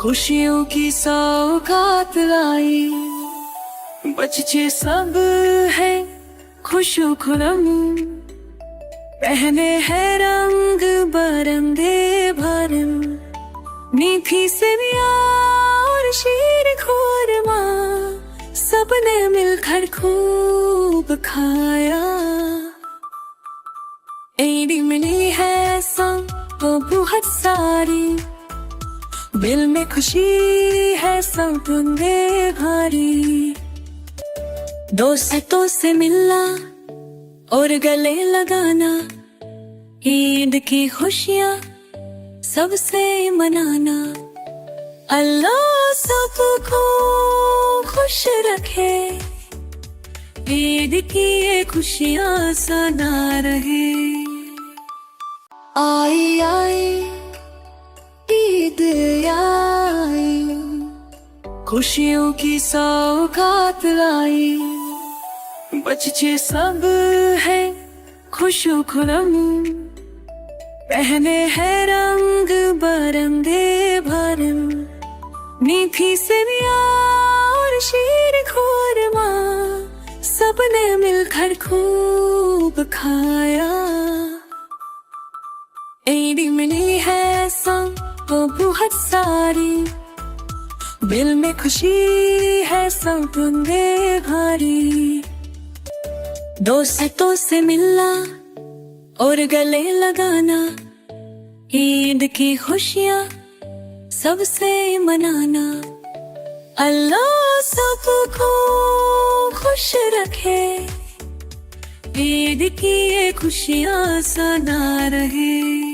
खुशियों की सौगात लाई, बच्चे सब है खुशो खुरम, पहने हैं रंग बरंगे भरम। मीठी सेवियां और शीर खुरमा, सबने मिलकर खूब खाया। ईदी मिली है संग तो बहुत सारी, दिल में खुशी है सब बंदे भारी। दोस्तों से मिलना और गले लगाना, ईद की खुशियाँ सबसे मनाना। अल्लाह सबको खुश रखे, ईद की ये खुशियाँ सदा रहे। आई आई ईद आई, खुशियों की सौगात लाई, बच्चे सब है खुशो खुरम, पहने हैं रंग बरंगे भरम। मीठी सेवियां और शीर खुरमा, सबने मिलकर खूब खाया। ईदी मिली है संग तो बहुत सारी, दिल में खुशी है सब बंदे भारी। दोस्तों से मिलना और गले लगाना, ईद की खुशियाँ सबसे मनाना। अल्लाह सबको खुश रखे, ईद की ये खुशियाँ सदा रहे।